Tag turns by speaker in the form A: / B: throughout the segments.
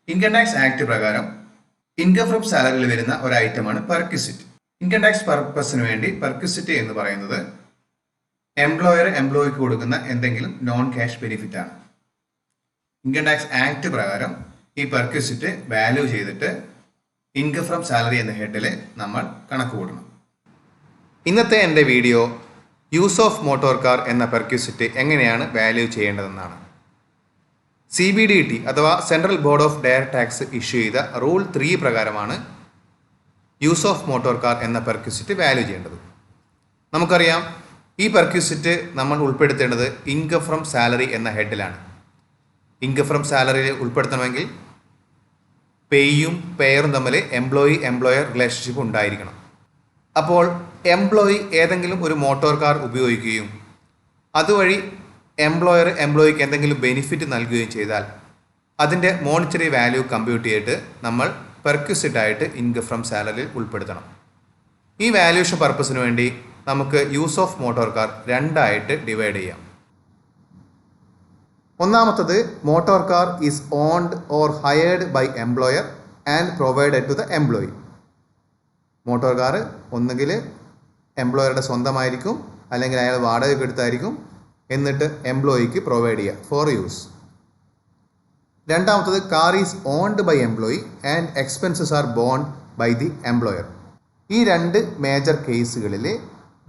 A: Income tax act പ്രകാരം income from സാലറിയിൽ വരുന്ന ഒരു ഐറ്റമാണ് പെർക്വിസിറ്റ്. ഇൻകം ടാക്സ് പർപ്പസിന് വേണ്ടി പെർക്വിസിറ്റ് എന്ന് പറയുന്നത് എംപ്ലോയർ എംപ്ലോയിക്ക് കൊടുക്കുന്ന എന്തെങ്കിലും നോൺ ക്യാഷ് ബെനിഫിറ്റ് ആണ്. ഇൻകം ടാക്സ് ആക്ട് പ്രകാരം ഈ പെർക്വിസിറ്റ് വാല്യൂ ചെയ്തിട്ട് ഇൻകം ഫ്രം സാലറി എന്ന ഹെഡിൽ നമ്മൾ കണക്ക് കൂട്ടണം. ഇന്നത്തെ എൻ്റെ video use of motor car എന്ന പെർക്വിസിറ്റ് എങ്ങനെയാണ് വാല്യൂ ചെയ്യേണ്ടതെന്നാണ്. CBDT അഥവാ central board of direct tax issue ചെയ്ത റൂൾ 3 പ്രകാരമാണ് യൂസ് ഓഫ് മോട്ടോർ കാർ എന്ന പെർക്വിസിറ്റ് വാല്യൂ ചെയ്യേണ്ടത്. നമുക്കറിയാം, ഈ പെർക്വിസിറ്റ് നമ്മൾ ഉൾപ്പെടുത്തേണ്ടത് ഇൻകം ഫ്രം സാലറി എന്ന ഹെഡിലാണ്. ഇൻകം ഫ്രം സാലറിയിൽ ഉൾപ്പെടുത്തണമെങ്കിൽ പേയും പെയറും തമ്മിൽ എംപ്ലോയർ റിലേഷൻഷിപ്പ് ഉണ്ടായിരിക്കണം. അപ്പോൾ എംപ്ലോയി ഏതെങ്കിലും ഒരു മോട്ടോർ കാർ ഉപയോഗിക്കുകയും അതുവഴി എംപ്ലോയർ എംപ്ലോയിക്ക് എന്തെങ്കിലും ബെനിഫിറ്റ് നൽകുകയും ചെയ്താൽ അതിൻ്റെ മോണിറ്ററി വാല്യൂ കമ്പ്യൂട്ട് ചെയ്തിട്ട് നമ്മൾ പെർക്വിസിറ്റ് ആയിട്ട് ഇൻകം ഫ്രം സാലറിയിൽ ഉൾപ്പെടുത്തണം. ഈ വാല്യൂഷൻ പർപ്പസിന് വേണ്ടി നമുക്ക് യൂസ് ഓഫ് മോട്ടോർ കാർ രണ്ടായിട്ട് ഡിവൈഡ് ചെയ്യാം. ഒന്നാമത്തത്, motor car is owned or hired by employer and provided to the employee. Motor car ഒന്നുകിൽ എംപ്ലോയറുടെ സ്വന്തമായിരിക്കും, അല്ലെങ്കിൽ അയാൾ വാടകയ്ക്ക് എടുത്തായിരിക്കും, എന്നിട്ട് എംപ്ലോയിക്ക് പ്രൊവൈഡ് ചെയ്യുക ഫോർ യൂസ്. രണ്ടാമത്തത്, car is owned by employee and expenses are borne by the employer. ഈ രണ്ട് മേജർ കേസുകളിൽ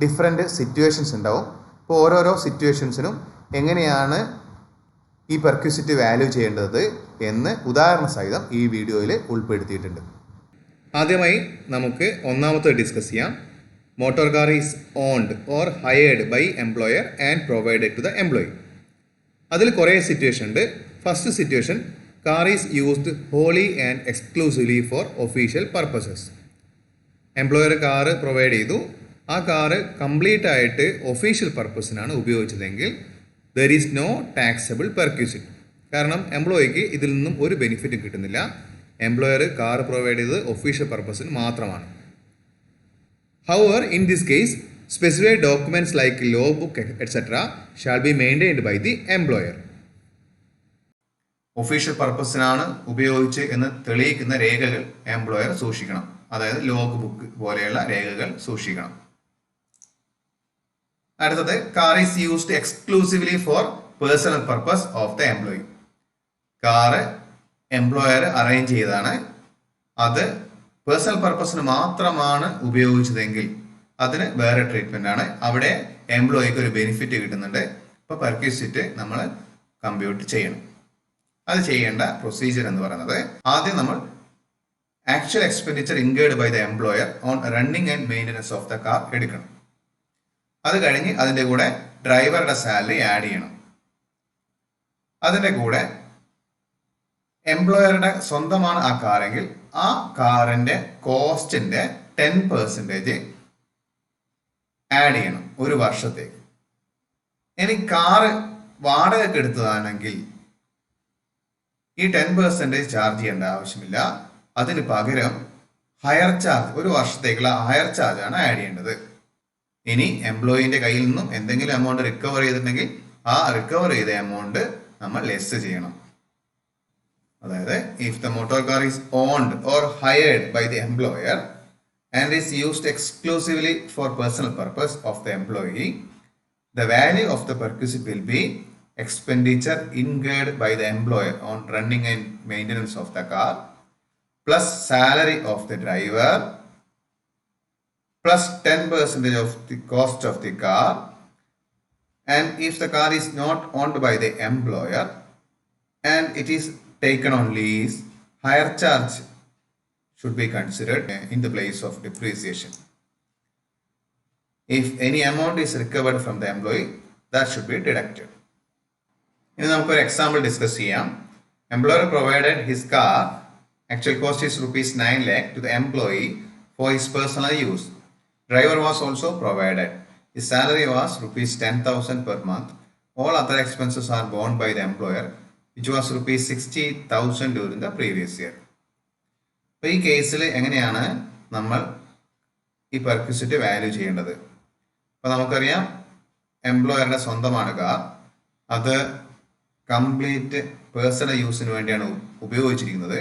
A: ഡിഫറെൻറ്റ് സിറ്റുവേഷൻസ് ഉണ്ടാവും. അപ്പോൾ ഓരോരോ സിറ്റുവേഷൻസിനും എങ്ങനെയാണ് ഈ പെർക്വിസിറ്റ് വാല്യൂ ചെയ്യേണ്ടത് എന്ന് ഉദാഹരണ സഹിതം ഈ വീഡിയോയിൽ ഉൾപ്പെടുത്തിയിട്ടുണ്ട്. ആദ്യമായി നമുക്ക് ഒന്നാമത്തെ ഡിസ്കസ് ചെയ്യാം. Motor car is owned or hired by employer and provided to the employee. അതിൽ കുറേ സിറ്റുവേഷൻ ഉണ്ട്. First situation, car is used wholly and exclusively for official purposes. Employer car provide ചെയ്തു, ആ കാറ് കംപ്ലീറ്റ് ആയിട്ട് official പർപ്പസിനാണ് ഉപയോഗിച്ചതെങ്കിൽ there is no taxable perquisite. കാരണം എംപ്ലോയിക്ക് ഇതിൽ നിന്നും ഒരു ബെനിഫിറ്റും കിട്ടുന്നില്ല. എംപ്ലോയർ കാർ പ്രൊവൈഡ് ചെയ്തത് ഒഫീഷ്യൽ പർപ്പസിന് മാത്രമാണ്. However, in this case, specified documents like logbook etc. shall be maintained by the employer. Official പർപ്പസിനാണ് ഉപയോഗിച്ച് എന്ന് തെളിയിക്കുന്ന രേഖകൾ എംപ്ലോയർ സൂക്ഷിക്കണം. അതായത് ലോഗ് ബുക്ക് പോലെയുള്ള രേഖകൾ സൂക്ഷിക്കണം. അടുത്തത്, car is used exclusively for personal purpose of the employee. Car employer arrange ചെയ്തതാണ്, അത് പേഴ്സണൽ പർപ്പസിന് മാത്രമാണ് ഉപയോഗിച്ചതെങ്കിൽ അതിന് വേറെ ട്രീറ്റ്മെന്റ് ആണ്. അവിടെ എംപ്ലോയിക്ക് ഒരു ബെനിഫിറ്റ് കിട്ടുന്നുണ്ട്. ഇപ്പോൾ പെർക്വിസിറ്റ് നമ്മൾ കമ്പ്യൂട്ട് ചെയ്യണം. അത് ചെയ്യേണ്ട പ്രൊസീജിയർ എന്ന് പറയുന്നത്, ആദ്യം നമ്മൾ actual expenditure incurred by the employer on running and maintenance of the car എടുക്കണം. അത് കഴിഞ്ഞ് അതിൻ്റെ കൂടെ ഡ്രൈവറുടെ സാലറി ആഡ് ചെയ്യണം. അതിൻ്റെ കൂടെ എംപ്ലോയറുടെ സ്വന്തമാണ് ആ കാറെങ്കിൽ ആ കാറിന്റെ കോസ്റ്റിന്റെ 10% ആഡ് ചെയ്യണം ഒരു വർഷത്തേക്ക്. ഇനി കാറ് വാടകയ്ക്ക് എടുത്തതാണെങ്കിൽ ഈ 10% ചാർജ് ചെയ്യേണ്ട ആവശ്യമില്ല. അതിന് പകരം ഹയർ ചാർജ്, ഒരു വർഷത്തേക്കുള്ള ഹയർ ചാർജ് ആണ് ആഡ് ചെയ്യേണ്ടത്. ഇനി എംപ്ലോയിന്റെ കയ്യിൽ നിന്നും എന്തെങ്കിലും എമൗണ്ട് റിക്കവർ ചെയ്തിട്ടുണ്ടെങ്കിൽ ആ റിക്കവർ ചെയ്ത എമൗണ്ട് നമ്മൾ ലെസ് ചെയ്യണം. അതായത്, if the motor car is owned or hired by the employer and is used exclusively for personal purpose of the employee, the value of the perquisite will be expenditure incurred by the employer on running and maintenance of the car plus salary of the driver plus 10% of the cost of the car. And if the car is not owned by the employer and it is taken on lease, higher charge should be considered in the place of depreciation. If any amount is recovered from the employee, that should be deducted. ഇനി നമുക്കൊരു example discuss ചെയ്യാം. Employer provided his car, actual cost is ₹9 lakh to the employee for his personal use. Driver was also provided. His salary was ₹10,000 per month. All other expenses are borne by the employer, which was ₹60,000 during the previous year. അപ്പോൾ ഈ കേസിൽ എങ്ങനെയാണ് നമ്മൾ ഈ perquisite value ചെയ്യേണ്ടത്? അപ്പോൾ നമുക്കറിയാം, എംപ്ലോയറുടെ സ്വന്തമാണ് കാർ, അത് കംപ്ലീറ്റ് പേഴ്സണൽ യൂസിന് വേണ്ടിയാണ് ഉപയോഗിച്ചിരിക്കുന്നത്.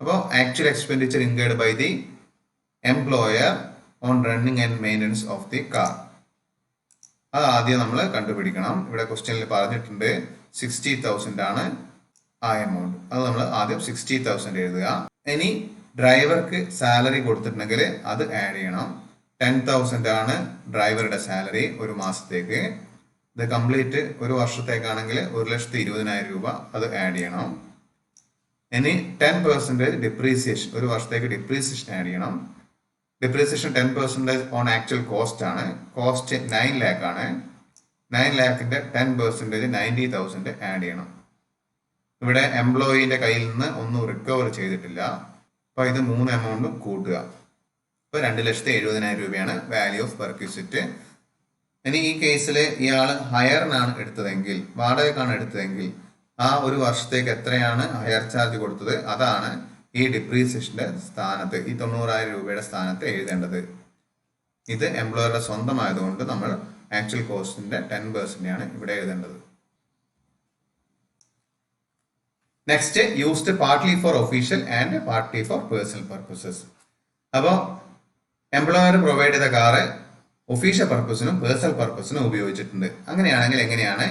A: അപ്പോൾ actual expenditure incurred by the employer on running and maintenance of the car, അത് ആദ്യം നമ്മൾ കണ്ടുപിടിക്കണം. ഇവിടെ ക്വസ്റ്റ്യനിൽ പറഞ്ഞിട്ടുണ്ട് 60,000 ആണ് ആ എമൗണ്ട്. അത് നമ്മൾ ആദ്യം 60,000 എഴുതുക. ഇനി ഡ്രൈവർക്ക് സാലറി കൊടുത്തിട്ടുണ്ടെങ്കിൽ അത് ആഡ് ചെയ്യണം. 10,000 ആണ് ഡ്രൈവറുടെ സാലറി ഒരു മാസത്തേക്ക്. ഇത് കംപ്ലീറ്റ് ഒരു വർഷത്തേക്കാണെങ്കിൽ 1,20,000 രൂപ അത് ആഡ് ചെയ്യണം. ഇനി 10% ഡിപ്രീസിയേഷൻ, ഒരു വർഷത്തേക്ക് ഡിപ്രീസിയേഷൻ ആഡ് ചെയ്യണം. ഡിപ്രീസിയേഷൻ 10% ഓൺ ആക്ച്വൽ കോസ്റ്റ് ആണ്. കോസ്റ്റ് 9 lakh ആണ്. 9 lakhന്റെ 10% 90,000 ആഡ് ചെയ്യണം. ഇവിടെ എംപ്ലോയിന്റെ കയ്യിൽ നിന്ന് ഒന്നും റിക്കവർ ചെയ്തിട്ടില്ല. അപ്പൊ ഇത് 3 എമൗണ്ടും കൂട്ടുക. ഇപ്പൊ 2,70,000 രൂപയാണ് വാല്യൂ ഓഫ് പെർക്വിസിറ്റ്. ഇനി ഈ കേസിൽ ഇയാൾ ഹയറിനാണ് എടുത്തതെങ്കിൽ, വാടകക്കാണ് എടുത്തതെങ്കിൽ, ആ ഒരു വർഷത്തേക്ക് എത്രയാണ് ഹയർ ചാർജ് കൊടുത്തത് അതാണ് ഈ ഡിപ്രീസിയേഷന്റെ സ്ഥാനത്ത്, ഈ 90,000 രൂപയുടെ സ്ഥാനത്ത് എഴുതേണ്ടത്. ഇത് എംപ്ലോയറുടെ സ്വന്തമായതുകൊണ്ട് നമ്മൾ ആക്ച്വൽ കോസ്റ്റിന്റെ 10% ആണ് ഇവിടെ എഴുതേണ്ടത്. Next, used partly for official and partly for personal purposes. അപ്പോൾ എംപ്ലോയർ പ്രൊവൈഡ് ചെയ്ത കാറ് ഒഫീഷ്യൽ പർപ്പസിനും പേഴ്സണൽ പർപ്പസിനും ഉപയോഗിച്ചിട്ടുണ്ട്. അങ്ങനെയാണെങ്കിൽ എങ്ങനെയാണ്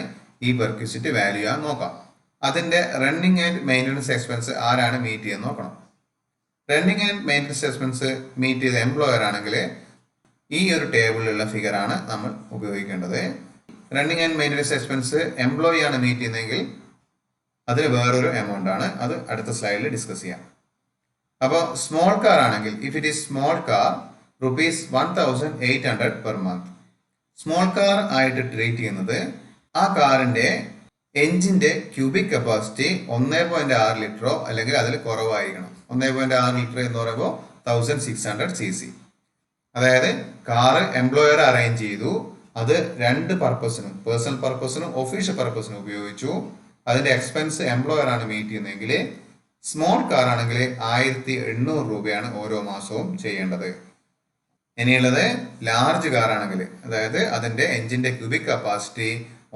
A: ഈ പെർക്വിസിറ്റ് വാല്യൂ ആണെന്ന് നോക്കാം. അതിന്റെ റണ്ണിങ് ആൻഡ് മെയിൻ്റനൻസ് എക്സ്പെൻസ് ആരാണ് മീറ്റ് ചെയ്യുന്നത് നോക്കണം. Running and maintenance expense meet ചെയ്ത എംപ്ലോയർ ആണെങ്കിൽ ഈ ഒരു ടേബിളിലുള്ള ഫിഗർ ആണ് നമ്മൾ ഉപയോഗിക്കേണ്ടത്. Running and maintenance expense employee ആണ് മീറ്റ് ചെയ്യുന്നതെങ്കിൽ അതിന് വേറൊരു എമൗണ്ട് ആണ്, അത് അടുത്ത സ്ലൈഡിൽ ഡിസ്കസ് ചെയ്യാം. അപ്പോൾ സ്മോൾ കാർ ആണെങ്കിൽ, if it is small car, ₹1,800 per month. Small car ആയിട്ട് ട്രീറ്റ് ചെയ്യുന്നത് ആ കാറിന്റെ എഞ്ചിന്റെ ക്യൂബിക് കപ്പാസിറ്റി 1.6 ലിറ്ററോ അല്ലെങ്കിൽ അതിൽ കുറവായിരിക്കണം. 1.6 ലിറ്റർ എന്ന് പറയുമ്പോൾ 1600 cc. അതായത് കാറ് എംപ്ലോയർ അറേഞ്ച് ചെയ്തു, അത് 2 പർപ്പസിനും, പേഴ്സണൽ പർപ്പസിനും ഒഫീഷ്യൽ പർപ്പസിനും ഉപയോഗിച്ചു. അതിന്റെ എക്സ്പെൻസ് എംപ്ലോയർ ആണ് മീറ്റ് ചെയ്യുന്നതെങ്കിൽ സ്മോൾ കാർ ആണെങ്കിൽ 1,800 രൂപയാണ് ഓരോ മാസവും ചെയ്യേണ്ടത്. ഇനിയുള്ളത് ലാർജ് കാർ ആണെങ്കിൽ, അതായത് അതിന്റെ എഞ്ചിന്റെ ക്യൂബിക് കപ്പാസിറ്റി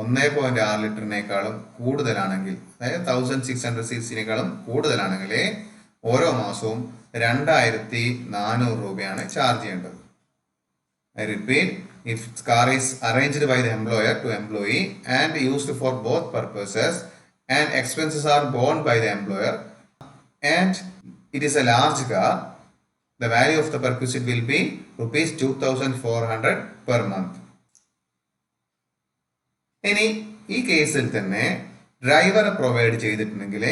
A: 1.6 ലിറ്ററിനേക്കാളും കൂടുതലാണെങ്കിൽ, അതായത് 1600 cc-നേക്കാളും കൂടുതലാണെങ്കിൽ ഓരോ മാസവും 2,400 രൂപയാണ് ചാർജ് ചെയ്യേണ്ടത്. I repeat, if car is arranged by the employer to employee and used for both purposes and expenses are borne by the employer and it is a large car, the value of the perquisite will be ₹2,400 per month. ഇനി ഈ കേസിൽ തന്നെ ഡ്രൈവറെ provide ചെയ്തിട്ടുണ്ടെങ്കിൽ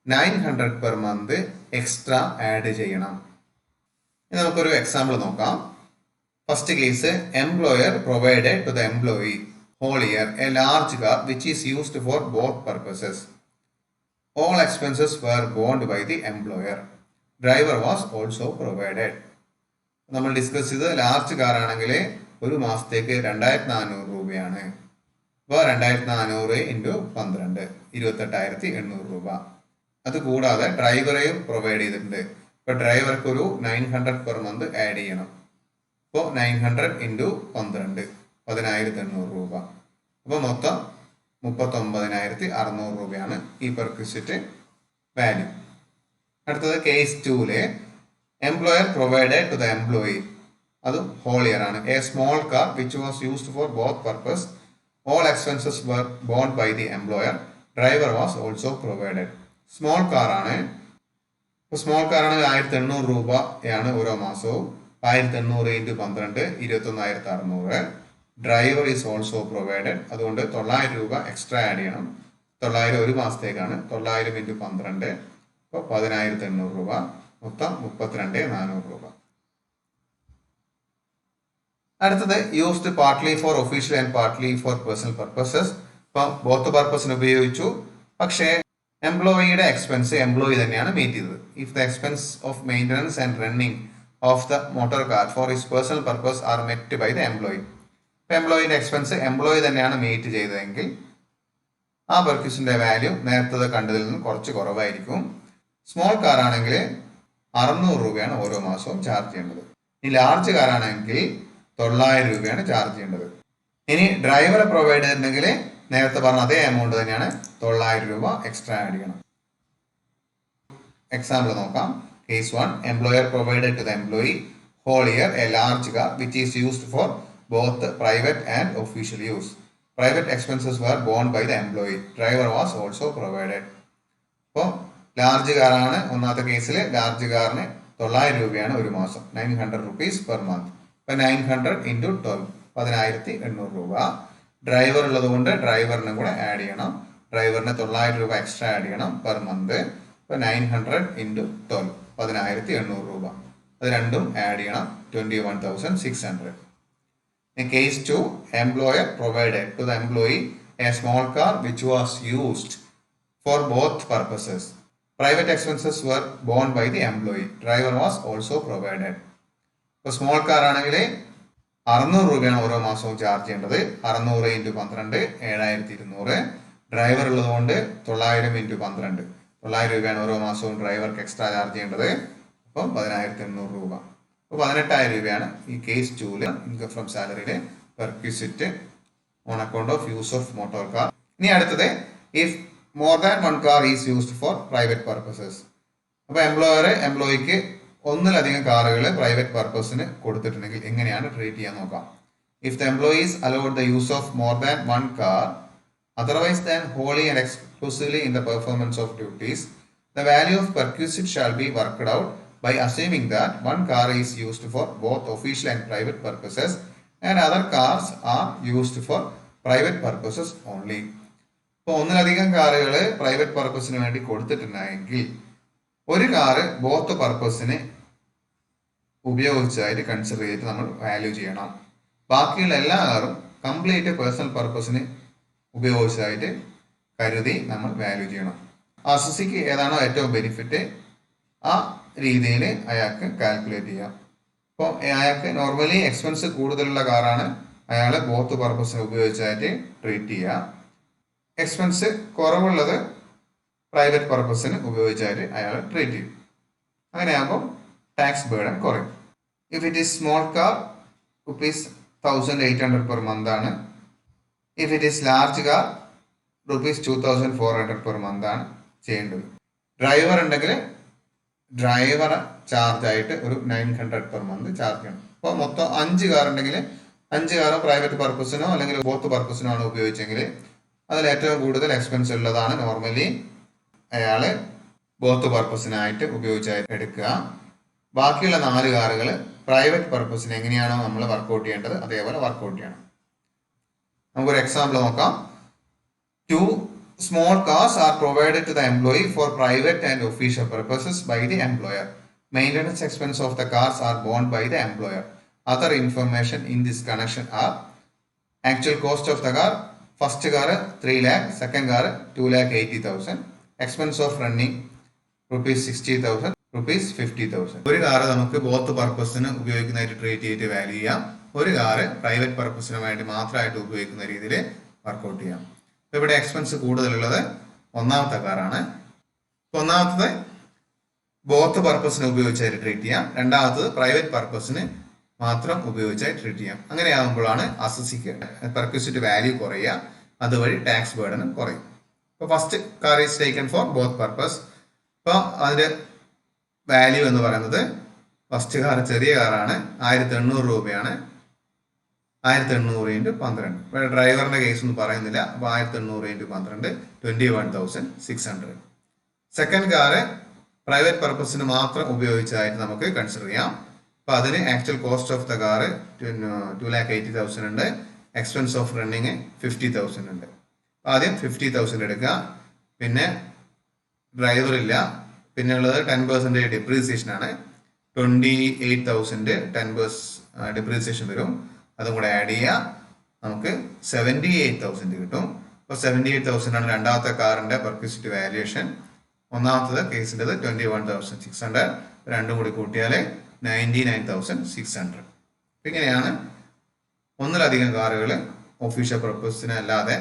A: 900 per month extra add ചെയ്യണം. നമുക്കൊരു example നോക്കാം. First case, employer provided to the employee whole year a large car which is used for both purposes. All expenses were borne by the employer. Driver was also provided. നമ്മൾ discuss ചെയ്തത് large car ആണെങ്കിൽ ഒരു മാസത്തേക്ക് 2,400 രൂപയാണ്. അപ്പോൾ 2,400 × 12 28,800 രൂപ. അത് കൂടാതെ ഡ്രൈവറെയും പ്രൊവൈഡ് ചെയ്തിട്ടുണ്ട്. ഇപ്പൊ ഡ്രൈവർക്ക് ഒരു 900 പെർ മന്ത് ആഡ് ചെയ്യണം. അപ്പോൾ 900 × 12 10,800 രൂപ. അപ്പോൾ മൊത്തം 39,600 രൂപയാണ് ഈ പെർക്വിസിറ്റ് വാല്യൂ. അടുത്തത് കേസ് 2-ല് employer provided to the employee, അതും ഹോൾ ഇയർ ആണ്. A small car which was used for both purpose. All expenses were borne by the employer. Driver was also provided. Small car ആണ്. ഇപ്പോൾ small car ആണെങ്കിൽ 1,800 രൂപയാണ് ഓരോ മാസവും. 1,800 × 12 21,600. Driver is also provided. അതുകൊണ്ട് 900 രൂപ എക്സ്ട്രാ ആഡ് ചെയ്യണം. 900 ഒരു മാസത്തേക്കാണ്. 900 × 12 അപ്പോൾ 10,800 രൂപ. മൊത്തം 32,400 രൂപ. അടുത്തത് used partly for official and partly for personal purposes. ഇപ്പം ബോത്ത് പർപ്പസിന് ഉപയോഗിച്ചു, പക്ഷേ എംപ്ലോയിയുടെ എക്സ്പെൻസ് എംപ്ലോയി തന്നെയാണ് മീറ്റ് ചെയ്തത്. If the expense of maintenance and running of the motor car for his personal purpose are met by the employee. ഇപ്പം എംപ്ലോയിയുടെ expense employee തന്നെയാണ് മീറ്റ് ചെയ്തതെങ്കിൽ ആ പെർക്വിസിന്റെ വാല്യൂ നേരത്തെ കണ്ടതിൽ നിന്ന് കുറച്ച് കുറവായിരിക്കും. സ്മോൾ കാർ ആണെങ്കിൽ 600 രൂപയാണ് ഓരോ മാസവും ചാർജ് ചെയ്യേണ്ടത്. ഈ ലാർജ് കാർ ആണെങ്കിൽ 900 രൂപയാണ് ചാർജ് ചെയ്യേണ്ടത്. ഇനി ഡ്രൈവറെ പ്രൊവൈഡ് ചെയ്തിട്ടുണ്ടെങ്കിൽ നേരത്തെ പറഞ്ഞ അതേ എമൗണ്ട് തന്നെയാണ്, 900 രൂപ എക്സ്ട്രാ ആഡ് ചെയ്യണം. എക്സാമ്പിൾ നോക്കാം. Case 1, employer provided to the employee whole year a large car which is used for both private and official use. Private expenses were borne by the employee. Driver was also provided. അപ്പോൾ large കാറാണ് ഒന്നാമത്തെ കേസിൽ. Large കാറിന് 900 രൂപയാണ് ഒരു മാസം, 900 rupees per month. അപ്പോൾ 900 into 12, 1800 രൂപ. ഡ്രൈവർ ഉള്ളത് കൊണ്ട് ഡ്രൈവറിനും കൂടെ ആഡ് ചെയ്യണം. ഡ്രൈവറിന് 900 രൂപ എക്സ്ട്രാ ആഡ് ചെയ്യണം പെർ മന്ത്. അപ്പോൾ 900 into 12, 1800 രൂപ. അത് രണ്ടും ആഡ് ചെയ്യണം, 21,600. In case 2, employer provided to the employee a small car which was used for both purposes. Private expenses were borne by the employee. Driver was also provided. ഇപ്പോൾ small car ആണെങ്കിൽ 600 രൂപയാണ് ഓരോ മാസവും charge ചെയ്യേണ്ടത്. 600 into 12, 7200. Driver ഉള്ളതുകൊണ്ട് 900 into 12, 900 രൂപയാണ് ഓരോ മാസവും ഡ്രൈവർക്ക് എക്സ്ട്രാ ചാർജ് ചെയ്യേണ്ടത്. അപ്പം 1800 രൂപ. അപ്പോൾ 18,000 രൂപയാണ് ഈ കേസ് 2 ഇൻകം ഫ്രം സാലറിയിലെ perquisite on account of use of motor car. ഇനി അടുത്തത്, if more than one car is used for private purposes. അപ്പോൾ എംപ്ലോയിക്ക് ഒന്നിലധികം കാറുകൾ പ്രൈവറ്റ് പർപ്പസിന് കൊടുത്തിട്ടുണ്ടെങ്കിൽ എങ്ങനെയാണ് ട്രീറ്റ് ചെയ്യാൻ നോക്കാം. If the employee's allowed the use of more than one car otherwise than wholly and exclusively in the performance of duties, the value of perquisite shall be worked out by assuming that one car is used for both official and private purposes and other cars are used for private purposes only. ഇപ്പോൾ ഒന്നിലധികം കാറുകൾ private പർപ്പസിന് വേണ്ടി കൊടുത്തിട്ടുണ്ടെങ്കിൽ ഒരു car both പർപ്പസിന് ഉപയോഗിച്ചതായിട്ട് consider ചെയ്തിട്ട് നമ്മൾ വാല്യൂ ചെയ്യണം. ബാക്കിയുള്ള എല്ലാ കാറും കംപ്ലീറ്റ് പേഴ്സണൽ പർപ്പസിന് ഉപയോഗിച്ചതായിട്ട് കരുതി നമ്മൾ വാല്യൂ ചെയ്യണം. അസസിക്ക് ഏതാണോ ഏറ്റവും ബെനിഫിറ്റ് ആ രീതിയിൽ അയാൾക്ക് കാൽക്കുലേറ്റ് ചെയ്യാം. അപ്പോൾ അയാൾക്ക് നോർമലി എക്സ്പെൻസ് കൂടുതലുള്ള കാറാണ് അയാൾ ബോത്ത് പർപ്പസിന് ഉപയോഗിച്ചായിട്ട് ട്രീറ്റ് ചെയ്യുക. എക്സ്പെൻസ് കുറവുള്ളത് പ്രൈവറ്റ് പർപ്പസിന് ഉപയോഗിച്ചായിട്ട് അയാൾ ട്രീറ്റ് ചെയ്യും. അങ്ങനെയാകുമ്പോൾ ടാക്സ് ബേർഡൻ കുറയും. If it is small car ₹1,800 per month ആണ്. If it is large car ₹2,400 per month ആണ് ചെയ്യേണ്ടത്. ഡ്രൈവർ ഉണ്ടെങ്കിൽ ഡ്രൈവർ ചാർജ് ആയിട്ട് ഒരു 900 per month ചാർജ് ചെയ്യണം. അപ്പോൾ മൊത്തം 5 കാർ ഉണ്ടെങ്കിൽ 5 കാറും പ്രൈവറ്റ് പർപ്പസിനോ അല്ലെങ്കിൽ ബോത്ത് പർപ്പസിനോ ആണ് ഉപയോഗിച്ചെങ്കിൽ അതിൽ ഏറ്റവും കൂടുതൽ എക്സ്പെൻസ് ഉള്ളതാണ് നോർമലി അയാൾ ബോത്ത് പർപ്പസിനായിട്ട് ഉപയോഗിച്ചായിട്ട് എടുക്കുക. ബാക്കിയുള്ള 4 കാറുകൾ പ്രൈവറ്റ് പർപ്പസിന് എങ്ങനെയാണോ നമ്മൾ വർക്കൗട്ട് ചെയ്യേണ്ടത് അതേപോലെ വർക്കൗട്ട് ചെയ്യണം. നമുക്കൊരു എക്സാമ്പിൾ നോക്കാം. 2 small cars are provided to the employee for private and official purposes by the employer. Maintenance expense of the cars are borne by the employer. Other information in this connection are actual cost of the car. First car 3 lakh, second car 2,80,000. Expense of running ₹60,000, ₹50,000. ഒരു car നമുക്ക് both പർപ്പസിന് ഉപയോഗിക്കുന്നതായിട്ട് treat ചെയ്തിട്ട് value ചെയ്യാം. ഒരു car private പർപ്പസിന് വേണ്ടി മാത്രമായിട്ട് ഉപയോഗിക്കുന്ന രീതിയിൽ വർക്കൗട്ട് ചെയ്യാം. ഇവിടെ എക്സ്പെൻസ് കൂടുതലുള്ളത് ഒന്നാമത്തെ കാറാണ്. ഒന്നാമത്തത് ബോത്ത് പർപ്പസിന് ഉപയോഗിച്ചായിട്ട് ട്രീറ്റ് ചെയ്യാം. രണ്ടാമത്തത് പ്രൈവറ്റ് പർപ്പസിന് മാത്രം ഉപയോഗിച്ചായി ട്രീറ്റ് ചെയ്യാം. അങ്ങനെയാകുമ്പോഴാണ് അസസിക്ക് പെർക്വിസിറ്റ് വാല്യൂ കുറയുക, അതുവഴി ടാക്സ് ബേർഡനും കുറയും. ഇപ്പോൾ first car is taken four both purpose. ഇപ്പോൾ അതിൻ്റെ വാല്യൂ എന്ന് പറയുന്നത് ഫസ്റ്റ് കാർ ചെറിയ കാറാണ്, 1,800 രൂപയാണ്. 1,800 into 12. ഇവിടെ ഡ്രൈവറിന്റെ കേസ് ഒന്നും പറയുന്നില്ല. അപ്പോൾ 1,800 into 12, 21,600. സെക്കൻഡ് കാറ് പ്രൈവറ്റ് പർപ്പസിന് മാത്രം ഉപയോഗിച്ചായിട്ട് നമുക്ക് കൺസിഡർ ചെയ്യാം. അപ്പോൾ അതിന് actual cost of the car 2,80,000 ഉണ്ട്. എക്സ്പെൻസ് ഓഫ് റണ്ണിങ് 50,000 ഉണ്ട്. ആദ്യം 50,000 എടുക്കുക. പിന്നെ ഡ്രൈവർ ഇല്ല. പിന്നെ ഉള്ളത് 10% ഡിപ്രീസിയേഷൻ ആണ്. 28,000 10% ഡിപ്രീസിയേഷൻ വരും. അതും കൂടെ ആഡ് ചെയ്യുക, നമുക്ക് 78,000 കിട്ടും. അപ്പോൾ 78,000 ആണ് രണ്ടാമത്തെ കാറിന്റെ പെർക്വിസിറ്റ് വാല്യുവേഷൻ. ഒന്നാമത്തത് കേസിൻ്റെത് 21,600. രണ്ടും കൂടി കൂട്ടിയാൽ 99,600. ഇങ്ങനെയാണ് ഒന്നിലധികം കാറുകൾ ഒഫീഷ്യൽ പർപ്പസിന് അല്ലാതെ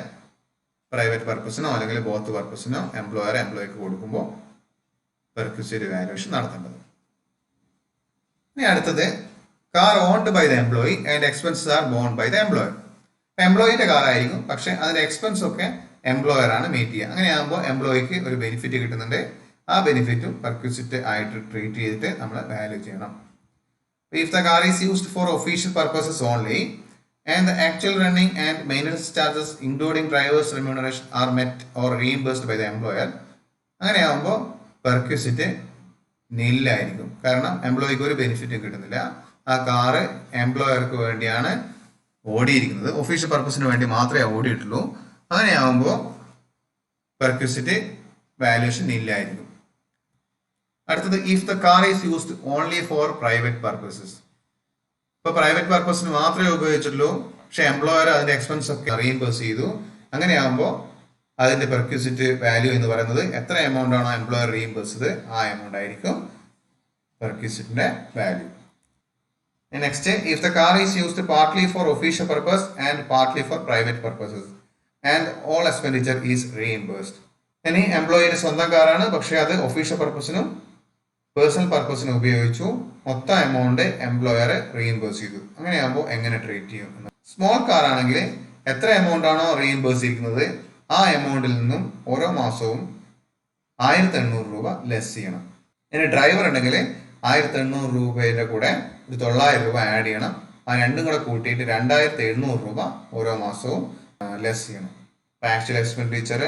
A: പ്രൈവറ്റ് പർപ്പസിനോ അല്ലെങ്കിൽ ബോത്ത് പർപ്പസിനോ എംപ്ലോയിക്ക് കൊടുക്കുമ്പോൾ പെർക്വിസിറ്റ് വാല്യുവേഷൻ നടത്തേണ്ടത്. ഇനി അടുത്തത്, car owned by the employee and expenses are borne by the employer. എംപ്ലോയിന്റെ കാർ ആയിരിക്കും, പക്ഷെ അതിന്റെ എക്സ്പെൻസ് ഒക്കെ എംപ്ലോയർ ആണ് മീറ്റ് ചെയ്യുക. അങ്ങനെയാകുമ്പോൾ എംപ്ലോയിക്ക് ഒരു ബെനിഫിറ്റ് കിട്ടുന്നുണ്ട്. ആ ബെനിഫിറ്റും പെർക്വിസിറ്റ് ആയിട്ട് ട്രീറ്റ് ചെയ്തിട്ട് നമ്മൾ വാല്യൂ ചെയ്യണം. If the car is used four official purposes only and the actual running and maintenance charges including drivers remuneration are met or reimbursed by the employer, അങ്ങനെയാകുമ്പോൾ പെർക്വിസിറ്റ് നില്ലായിരിക്കും. കാരണം എംപ്ലോയിക്ക് ഒരു ബെനിഫിറ്റും കിട്ടുന്നില്ല. ആ കാറ് എംപ്ലോയർക്ക് വേണ്ടിയാണ് ഓടിയിരിക്കുന്നത്, ഒഫീഷ്യൽ പർപ്പസിന് വേണ്ടി മാത്രമേ ഓടിയിട്ടുള്ളൂ. അങ്ങനെയാകുമ്പോൾ പെർക്വിസിറ്റ് വാല്യൂഷൻ നില്ലായിരിക്കും. അടുത്തത് if the car is used only for private purposes. ഇപ്പൊ പ്രൈവറ്റ് പർപ്പസിന് മാത്രമേ ഉപയോഗിച്ചുള്ളൂ, പക്ഷെ എംപ്ലോയർ അതിന്റെ എക്സ്പെൻസ് ഒക്കെ റീഇംബേഴ്സ് ചെയ്തു. അങ്ങനെയാകുമ്പോൾ അതിന്റെ പെർക്വിസിറ്റ് വാല്യൂ എന്ന് പറയുന്നത് എത്ര എമൗണ്ട് ആണോ എംപ്ലോയർ റീഇംബേഴ്സ് ചെയ്ത് ആ എമൗണ്ട് ആയിരിക്കും പെർക്വിസിറ്റിന്റെ value. Next, if the car is used partly for official purpose and partly for private purposes and all expenditure is reimbursed. ഇനി എംപ്ലോയിയുടെ സ്വന്തം കാറാണ്, പക്ഷെ അത് ഒഫീഷ്യൽ പർപ്പസിനും പേഴ്സണൽ പർപ്പസിനും ഉപയോഗിച്ചു, മൊത്തം എമൗണ്ട് എംപ്ലോയർ റീഇംബേഴ്സ് ചെയ്തു. അങ്ങനെയാകുമ്പോൾ എങ്ങനെ ട്രീറ്റ് ചെയ്യും? സ്മോൾ കാർ ആണെങ്കിൽ എത്ര എമൗണ്ട് ആണോ റീഇംബേഴ്സ് ചെയ്യുന്നത് ആ എമൗണ്ടിൽ നിന്നും ഓരോ മാസവും 1800 രൂപ ലെസ് ചെയ്യണം. ഇനി ഡ്രൈവർ ഉണ്ടെങ്കിൽ 1800 രൂപയുടെ കൂടെ ഒരു 900 രൂപ ആഡ് ചെയ്യണം. ആ രണ്ടും കൂടെ കൂട്ടിയിട്ട് 2700 രൂപ ഓരോ മാസവും ലെസ് ചെയ്യണം. ആക്ച്വൽ എക്സ്പെൻഡിച്ചർ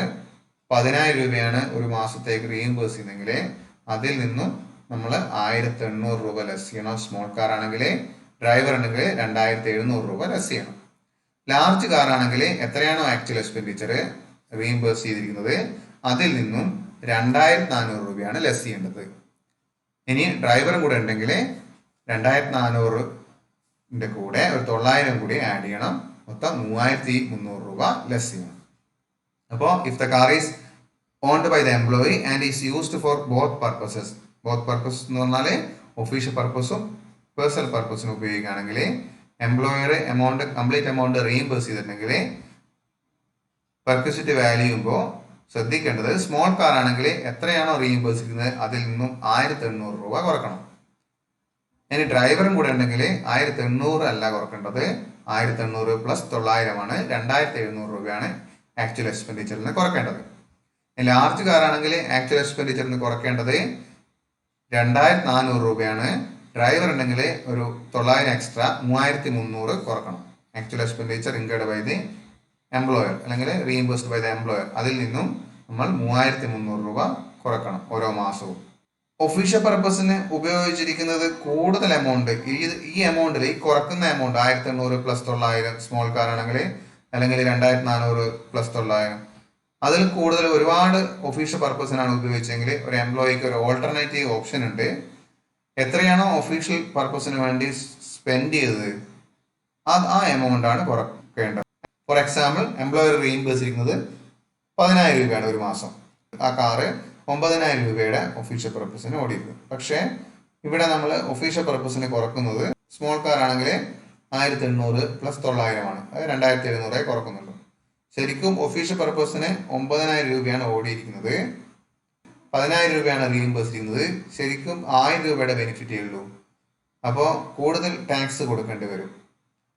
A: 10000 രൂപയാണ് ഒരു മാസത്തേക്ക് റീഇംബേഴ്സ് ചെയ്യുന്നെങ്കിൽ അതിൽ നിന്നും നമ്മൾ 1800 രൂപ ലെസ് ചെയ്യണം. സ്മോൾ കാർ ആണെങ്കിൽ, ഡ്രൈവർ ഉണ്ടെങ്കിൽ 2700 രൂപ ലെസ് ചെയ്യണം. ലാർജ് കാർ ആണെങ്കിൽ എത്രയാണോ ആക്ച്വൽ എക്സ്പെൻഡിച്ചർ റീഇംബേഴ്സ് ചെയ്തിരിക്കുന്നത് അതിൽ നിന്നും 2400 രൂപയാണ് ലെസ് ചെയ്യേണ്ടത്. ഇനി ഡ്രൈവറും കൂടെ ഉണ്ടെങ്കിൽ 2400ന്റെ കൂടെ ഒരു 900 കൂടി ആഡ് ചെയ്യണം. മൊത്തം 3300 രൂപ ലെസ് ചെയ്യണം. അപ്പോൾ if the car is owned by the employee and is used for both purposes, both purpose എന്ന് പറഞ്ഞാൽ ഒഫീഷ്യൽ പർപ്പസും പേഴ്സണൽ പർപ്പസിനും ഉപയോഗിക്കുകയാണെങ്കിൽ എംപ്ലോയർ കംപ്ലീറ്റ് എമൗണ്ട് റീഇംബേഴ്സ് ചെയ്തിട്ടുണ്ടെങ്കിൽ പെർക്വിസിറ്റ് വാല്യൂ ചെയ്യുമ്പോൾ ശ്രദ്ധിക്കേണ്ടത് സ്മോൾ കാർ ആണെങ്കിൽ എത്രയാണോ റീഇംബേഴ്സ് ചെയ്യുന്നത് അതിൽ നിന്നും 1800 രൂപ കുറക്കണം. ഇനി ഡ്രൈവറും കൂടെ ഉണ്ടെങ്കിൽ 1800 അല്ല കുറക്കേണ്ടത്, 1800 പ്ലസ് 900 ആണ്, 2700 രൂപയാണ് ആക്ച്വൽ എക്സ്പെൻഡിച്ചറിൽ നിന്ന് കുറക്കേണ്ടത്. ലാർജ് കാർ ആണെങ്കിൽ ആക്ച്വൽ എക്സ്പെൻഡിച്ചറിൽ നിന്ന് കുറക്കേണ്ടത് 2400 രൂപയാണ്. ഡ്രൈവർ ഉണ്ടെങ്കിൽ ഒരു 900 എക്സ്ട്രാ 3300 കുറക്കണം. Actual expenditure incurred by the employer അല്ലെങ്കിൽ റീഇംബേഴ്സ്ഡ് ബൈ ദ എംപ്ലോയർ, അതിൽ നിന്നും നമ്മൾ 3300 രൂപ കുറക്കണം ഓരോ മാസവും. ഒഫീഷ്യൽ പർപ്പസിന് ഉപയോഗിച്ചിരിക്കുന്നത് കൂടുതൽ എമൗണ്ട്, ഈ എമൗണ്ടിൽ ഈ കുറക്കുന്ന എമൗണ്ട് 1800 പ്ലസ് 900 സ്മോൾ കാർ ആണെങ്കിൽ, അല്ലെങ്കിൽ 2400 പ്ലസ് 900, അതിൽ കൂടുതൽ ഒരുപാട് ഒഫീഷ്യൽ പർപ്പസിനാണ് ഉപയോഗിച്ചെങ്കിൽ ഒരു എംപ്ലോയിക്ക് ഒരു ഓൾട്ടർനേറ്റീവ് ഓപ്ഷൻ ഉണ്ട്. എത്രയാണോ ഒഫീഷ്യൽ പർപ്പസിന് വേണ്ടി സ്പെൻഡ് ചെയ്തത് ആ എമൗണ്ട് ആണ് കുറക്കേണ്ടത്. ഫോർ എക്സാമ്പിൾ, എംപ്ലോയർ റീഇംബേഴ്സ് ചെയ്യുന്നത് 10000 രൂപയാണ് ഒരു മാസം. ആ കാറ് 9000 രൂപയുടെ ഒഫീഷ്യൽ പർപ്പസിന് ഓടിയിരുന്നു. പക്ഷേ ഇവിടെ നമ്മൾ ഒഫീഷ്യൽ പർപ്പസിന് കുറക്കുന്നത് സ്മോൾ കാർ ആണെങ്കിൽ 1800 പ്ലസ് 900 ആണ്, അത് 2700 കുറക്കുന്നുള്ളൂ. ശരിക്കും ഒഫീഷ്യൽ പർപ്പസിന് 9000 രൂപയാണ് ഓടിയിരിക്കുന്നത്, 10000 രൂപയാണ് റീഇംബേഴ്സ് ചെയ്യുന്നത്. ശരിക്കും 1000 രൂപയുടെ ബെനിഫിറ്റേ ഉള്ളൂ. അപ്പോൾ കൂടുതൽ ടാക്സ് കൊടുക്കേണ്ടി വരും.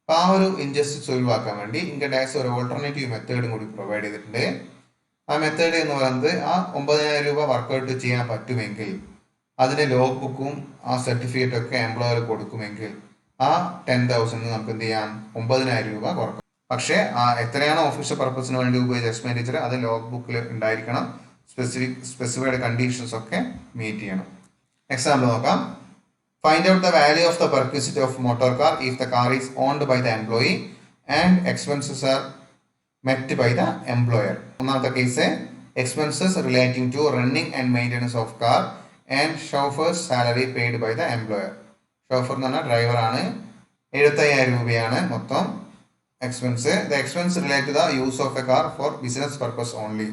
A: അപ്പോൾ ആ ഒരു ഇൻജസ്റ്റിസ് ഒഴിവാക്കാൻ വേണ്ടി ഇൻകം ടാക്സ് ഒരു ഓൾട്ടർനേറ്റീവ് മെത്തേഡും കൂടി പ്രൊവൈഡ് ചെയ്തിട്ടുണ്ട്. ആ മെത്തേഡ് എന്ന് പറയുന്നത് ആ 9000 രൂപ വർക്കൗട്ട് ചെയ്യാൻ പറ്റുമെങ്കിൽ അതിന്റെ ലോഗ് ബുക്കും ആ സർട്ടിഫിക്കറ്റ് ഒക്കെ എംപ്ലോയർ കൊടുക്കുമെങ്കിൽ ആ 10,000 നമുക്ക് എന്ത് ചെയ്യാം, 9000 രൂപ കുറക്കാം. പക്ഷേ എത്രയാണോ ഒഫീഷ്യൽ പർപ്പസിന് വേണ്ടി ഉപയോഗിച്ച എക്സ്പെൻഡിച്ചർ അത് ലോഗ് ബുക്കിൽ ഉണ്ടായിരിക്കണം. സ്പെസിഫൈഡ് കണ്ടീഷൻസ് ഒക്കെ മീറ്റ് ചെയ്യണം. എക്സാമ്പിൾ നോക്കാം. Find out the value of the perquisite of motor car if the car is owned by the employee and expenses are met by the employer. ഒന്നാമത്തെ case, expenses relating to running and maintenance of car and chauffeur's salary paid by the employer. Chauffeur എന്ന് പറഞ്ഞാൽ ഡ്രൈവറാണ്. 75000 രൂപയാണ് മൊത്തം expense. The expense relate to the use of a car four business purpose only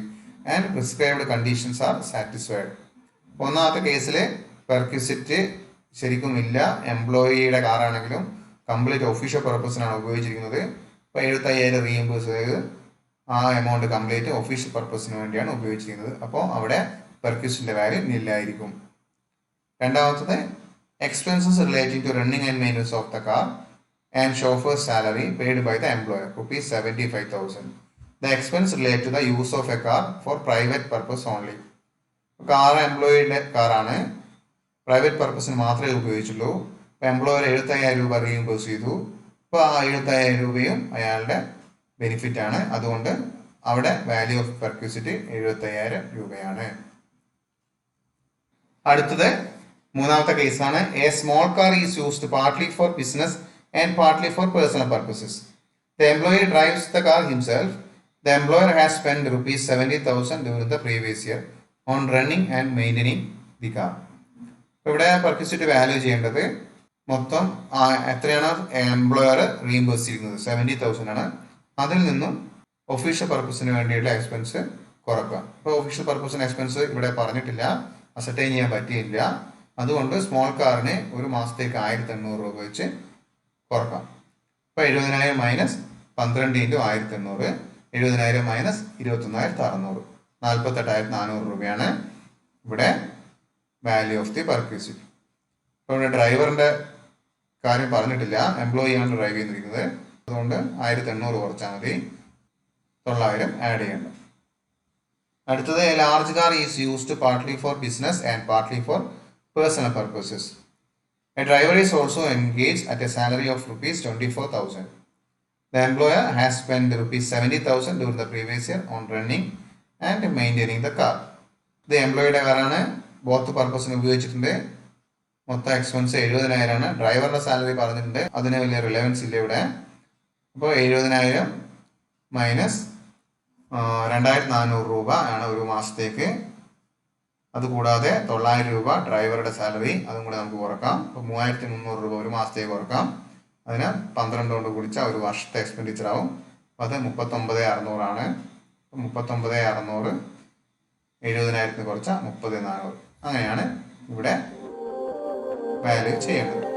A: and prescribed conditions R satisfied. ഒന്നാമത്തെ കേസിൽ perquisite ശരിക്കും ഇല്ല, എംപ്ലോയിയുടെ കാറാണെങ്കിലും complete official പർപ്പസിനാണ് ഉപയോഗിച്ചിരിക്കുന്നത്. അപ്പോൾ 75000 റീഇംബേഴ്സ് ചെയ്ത് ആ എമൗണ്ട് കംപ്ലീറ്റ് ഒഫീഷ്യൽ പർപ്പസിന് വേണ്ടിയാണ് ഉപയോഗിച്ചിരിക്കുന്നത്. അപ്പോൾ അവിടെ പെർക്വിസിറ്റിന്റെ വാല്യൂ നില്ലായിരിക്കും. രണ്ടാമത്തത്, expenses relating to running and maintenance of the car and chauffeur's salary paid by the employer, rupees 75,000. The expense related to the use of a car for private purpose only. Car എംപ്ലോയിയുടെ കാറാണ്, private പർപ്പസിന് മാത്രമേ ഉപയോഗിച്ചുള്ളൂ. ഇപ്പോൾ employer 75,000 രൂപ reimburse ചെയ്തു. ഇപ്പോൾ ആ 75,000 രൂപയും അയാളുടെ ബെനിഫിറ്റ് ആണ്. അതുകൊണ്ട് അവിടെ വാല്യൂ ഓഫ് പെർക്വിസിറ്റി 75,000 രൂപയാണ്. അടുത്തത് മൂന്നാമത്തെ കേസാണ്. A small car is used partly for business and partly for personal purposes. The employee drives the car himself. The employer has spend rupees 70,000 during the previous year on running and maintaining the car. ഇവിടെ perquisite value ചെയ്യേണ്ടത് മൊത്തം എത്രയാണ് employer reimburse ചെയ്യുന്നത്, 70,000 ആണ്. അതിൽ നിന്നും official പർപ്പസിന് വേണ്ടിയുള്ള എക്സ്പെൻസ് കുറക്കുക. ഇപ്പോൾ ഒഫീഷ്യൽ പർപ്പസിന് എക്സ്പെൻസ് ഇവിടെ പറഞ്ഞിട്ടില്ല, അസർട്ടൈൻ ചെയ്യാൻ പറ്റിയില്ല. അതുകൊണ്ട് സ്മോൾ കാറിന് ഒരു മാസത്തേക്ക് 1,800 രൂപ വെച്ച് കുറക്കാം. ഇപ്പോൾ 70,000 മൈനസ് 12 × 1,800, 70,000 മൈനസ് 21,600, 48,400 രൂപയാണ് ഇവിടെ വാല്യൂ ഓഫ് ദി പെർക്വിസിറ്റി. ഇപ്പോൾ ഇവിടെ ഡ്രൈവറിന്റെ കാര്യം പറഞ്ഞിട്ടില്ല, എംപ്ലോയി ആണ് ഡ്രൈവ് ചെയ്തിരിക്കുന്നത്. അതുകൊണ്ട് 1,800 കുറച്ചാൽ മതി, 900 ആഡ് ചെയ്യേണ്ട. അടുത്തത് A large car is used partly for business and partly for personal purposes. A driver is also engage at A salary of rupees 24,000. The employer has spent rupees 70,000 during the previous year on running and maintaining the car. ഇത് എംപ്ലോയിയുടെ കാറാണ്, both പർപ്പസിന് ഉപയോഗിച്ചിട്ടുണ്ട്. മൊത്തം expense 70,000 ആണ്. ഡ്രൈവറുടെ salary പറഞ്ഞിട്ടുണ്ട്, അതിന് വലിയ റിലവൻസ് ഇല്ല ഇവിടെ. അപ്പോൾ 70,000 മൈനസ് 2,400 രൂപ ആണ് ഒരു മാസത്തേക്ക്. അതുകൂടാതെ 900 രൂപ ഡ്രൈവറുടെ സാലറി, അതും കൂടെ നമുക്ക് കുറക്കാം. അപ്പോൾ 3,300 രൂപ ഒരു മാസത്തേക്ക് കുറക്കാം. അതിന് 12 കൊണ്ട് കുടിച്ചാൽ ഒരു വർഷത്തെ എക്സ്പെൻഡിച്ചർ ആവും. അപ്പോൾ അത് 39,600 ആണ്. 39,600 70,000 കുറച്ചാൽ 30,400. അങ്ങനെയാണ് ഇവിടെ വാല്യൂ ചെയ്യേണ്ടത്.